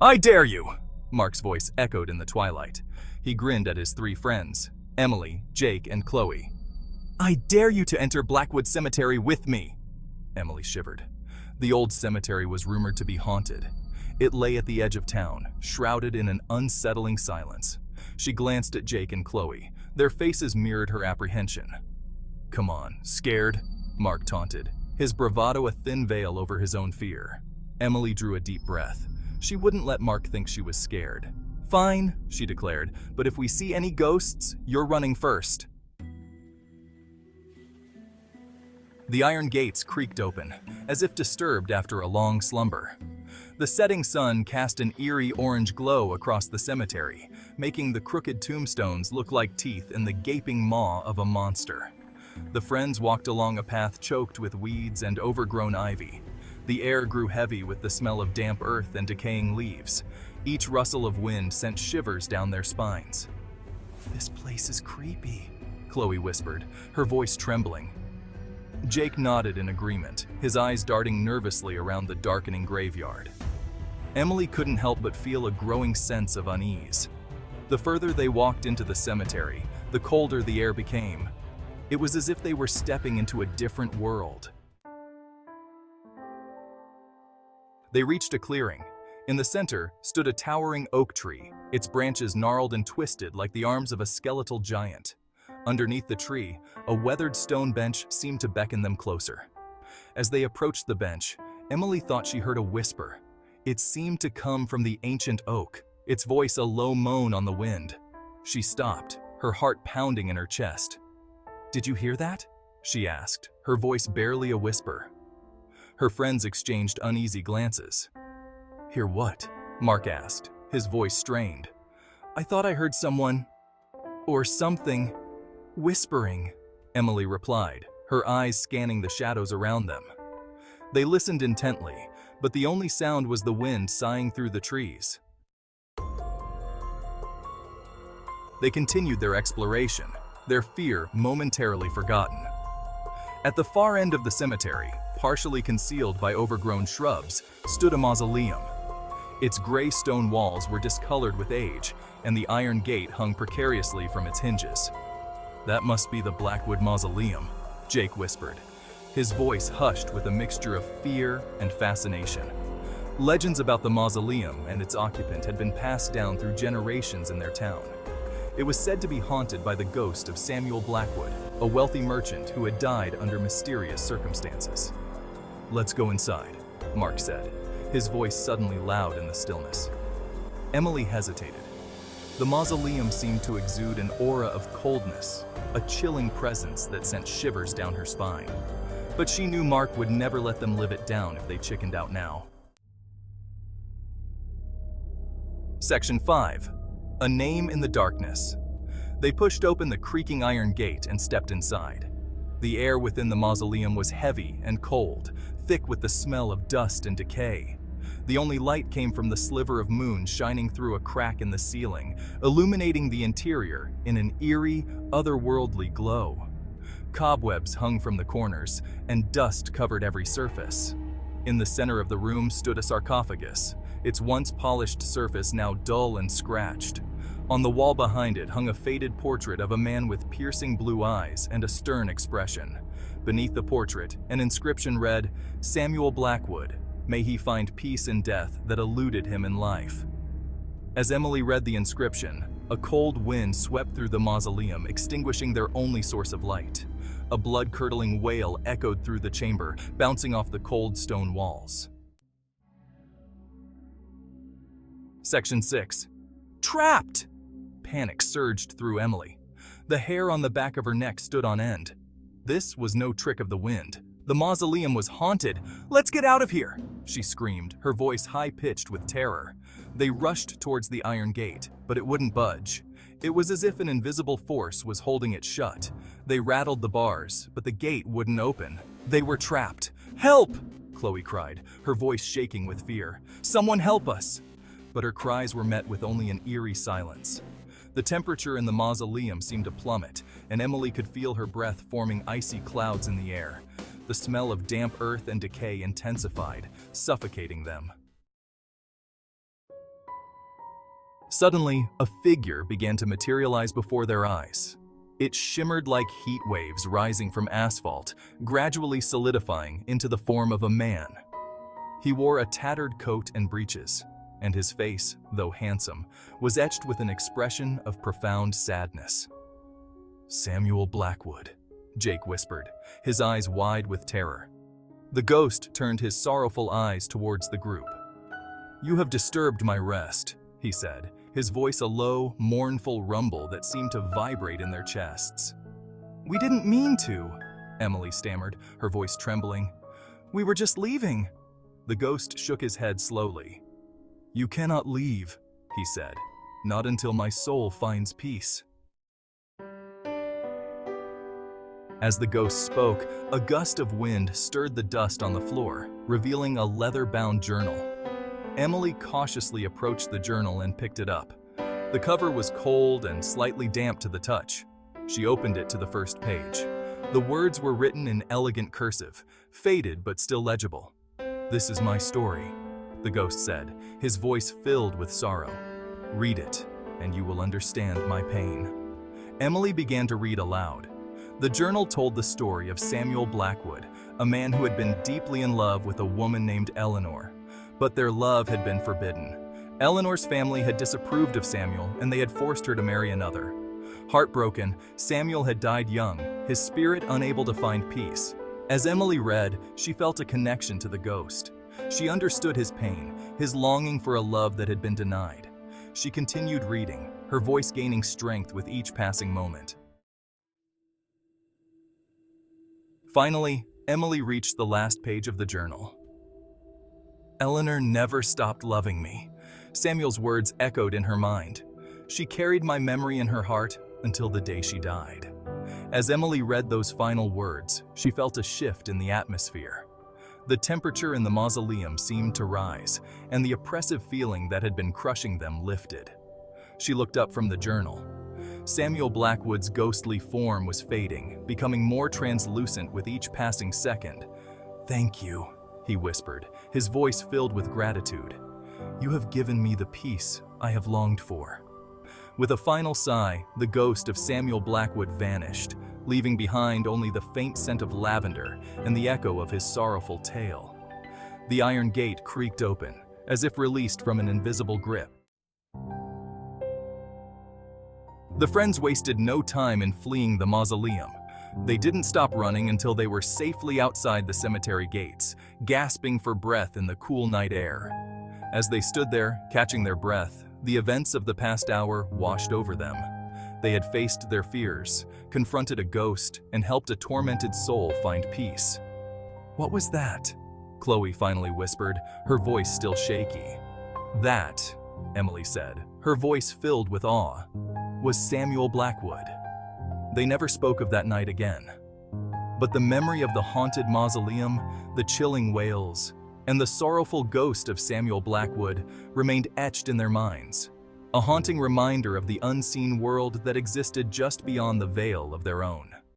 I dare you! Mark's voice echoed in the twilight. He grinned at his three friends, Emily, Jake, and Chloe. I dare you to enter Blackwood Cemetery with me! Emily shivered. The old cemetery was rumored to be haunted. It lay at the edge of town, shrouded in an unsettling silence. She glanced at Jake and Chloe. Their faces mirrored her apprehension. Come on, scared? Mark taunted, his bravado a thin veil over his own fear. Emily drew a deep breath. She wouldn't let Mark think she was scared. Fine, she declared, but if we see any ghosts, you're running first. The iron gates creaked open, as if disturbed after a long slumber. The setting sun cast an eerie orange glow across the cemetery, making the crooked tombstones look like teeth in the gaping maw of a monster. The friends walked along a path choked with weeds and overgrown ivy. The air grew heavy with the smell of damp earth and decaying leaves. Each rustle of wind sent shivers down their spines. This place is creepy, Chloe whispered, her voice trembling. Jake nodded in agreement, his eyes darting nervously around the darkening graveyard. Emily couldn't help but feel a growing sense of unease. The further they walked into the cemetery, the colder the air became. It was as if they were stepping into a different world. They reached a clearing. In the center stood a towering oak tree, its branches gnarled and twisted like the arms of a skeletal giant. Underneath the tree, a weathered stone bench seemed to beckon them closer. As they approached the bench, Emily thought she heard a whisper. It seemed to come from the ancient oak, its voice a low moan on the wind. She stopped, her heart pounding in her chest. "Did you hear that?" she asked, her voice barely a whisper. Her friends exchanged uneasy glances. "Hear what?" Mark asked, his voice strained. "I thought I heard someone, or something, whispering," Emily replied, her eyes scanning the shadows around them. They listened intently, but the only sound was the wind sighing through the trees. They continued their exploration, their fear momentarily forgotten. At the far end of the cemetery, partially concealed by overgrown shrubs, stood a mausoleum. Its gray stone walls were discolored with age, and the iron gate hung precariously from its hinges. "That must be the Blackwood Mausoleum," Jake whispered, his voice hushed with a mixture of fear and fascination. Legends about the mausoleum and its occupant had been passed down through generations in their town. It was said to be haunted by the ghost of Samuel Blackwood, a wealthy merchant who had died under mysterious circumstances. "Let's go inside," Mark said, his voice suddenly loud in the stillness. Emily hesitated. The mausoleum seemed to exude an aura of coldness, a chilling presence that sent shivers down her spine. But she knew Mark would never let them live it down if they chickened out now. Section 5. A Name in the Darkness. They pushed open the creaking iron gate and stepped inside. The air within the mausoleum was heavy and cold, thick with the smell of dust and decay. The only light came from the sliver of moon shining through a crack in the ceiling, illuminating the interior in an eerie, otherworldly glow. Cobwebs hung from the corners, and dust covered every surface. In the center of the room stood a sarcophagus, its once polished surface now dull and scratched. On the wall behind it hung a faded portrait of a man with piercing blue eyes and a stern expression. Beneath the portrait, an inscription read, "Samuel Blackwood, may he find peace in death that eluded him in life." As Emily read the inscription, a cold wind swept through the mausoleum, extinguishing their only source of light. A blood-curdling wail echoed through the chamber, bouncing off the cold stone walls. Section 6. Trapped! Panic surged through Emily. The hair on the back of her neck stood on end. This was no trick of the wind. The mausoleum was haunted. "Let's get out of here!" she screamed, her voice high-pitched with terror. They rushed towards the iron gate, but it wouldn't budge. It was as if an invisible force was holding it shut. They rattled the bars, but the gate wouldn't open. They were trapped. "Help!" Chloe cried, her voice shaking with fear. "Someone help us!" But her cries were met with only an eerie silence. The temperature in the mausoleum seemed to plummet, and Emily could feel her breath forming icy clouds in the air. The smell of damp earth and decay intensified, suffocating them. Suddenly, a figure began to materialize before their eyes. It shimmered like heat waves rising from asphalt, gradually solidifying into the form of a man. He wore a tattered coat and breeches, and his face, though handsome, was etched with an expression of profound sadness. "Samuel Blackwood," Jake whispered, his eyes wide with terror. The ghost turned his sorrowful eyes towards the group. "You have disturbed my rest," he said, his voice a low, mournful rumble that seemed to vibrate in their chests. "We didn't mean to," Emily stammered, her voice trembling. "We were just leaving." The ghost shook his head slowly. "You cannot leave," he said, "not until my soul finds peace." As the ghost spoke, a gust of wind stirred the dust on the floor, revealing a leather-bound journal. Emily cautiously approached the journal and picked it up. The cover was cold and slightly damp to the touch. She opened it to the first page. The words were written in elegant cursive, faded but still legible. "This is my story," the ghost said, his voice filled with sorrow. "Read it, and you will understand my pain." Emily began to read aloud. The journal told the story of Samuel Blackwood, a man who had been deeply in love with a woman named Eleanor. But their love had been forbidden. Eleanor's family had disapproved of Samuel, and they had forced her to marry another. Heartbroken, Samuel had died young, his spirit unable to find peace. As Emily read, she felt a connection to the ghost. She understood his pain, his longing for a love that had been denied. She continued reading, her voice gaining strength with each passing moment. Finally, Emily reached the last page of the journal. "Eleanor never stopped loving me." Samuel's words echoed in her mind. "She carried my memory in her heart until the day she died." As Emily read those final words, she felt a shift in the atmosphere. The temperature in the mausoleum seemed to rise, and the oppressive feeling that had been crushing them lifted. She looked up from the journal. Samuel Blackwood's ghostly form was fading, becoming more translucent with each passing second. "Thank you," he whispered, his voice filled with gratitude. "You have given me the peace I have longed for." With a final sigh, the ghost of Samuel Blackwood vanished, leaving behind only the faint scent of lavender and the echo of his sorrowful tale. The iron gate creaked open, as if released from an invisible grip. The friends wasted no time in fleeing the mausoleum. They didn't stop running until they were safely outside the cemetery gates, gasping for breath in the cool night air. As they stood there, catching their breath, the events of the past hour washed over them. They had faced their fears, confronted a ghost, and helped a tormented soul find peace. "What was that?" Chloe finally whispered, her voice still shaky. "That," Emily said, her voice filled with awe, "was Samuel Blackwood." They never spoke of that night again. But the memory of the haunted mausoleum, the chilling wails, and the sorrowful ghost of Samuel Blackwood remained etched in their minds, a haunting reminder of the unseen world that existed just beyond the veil of their own.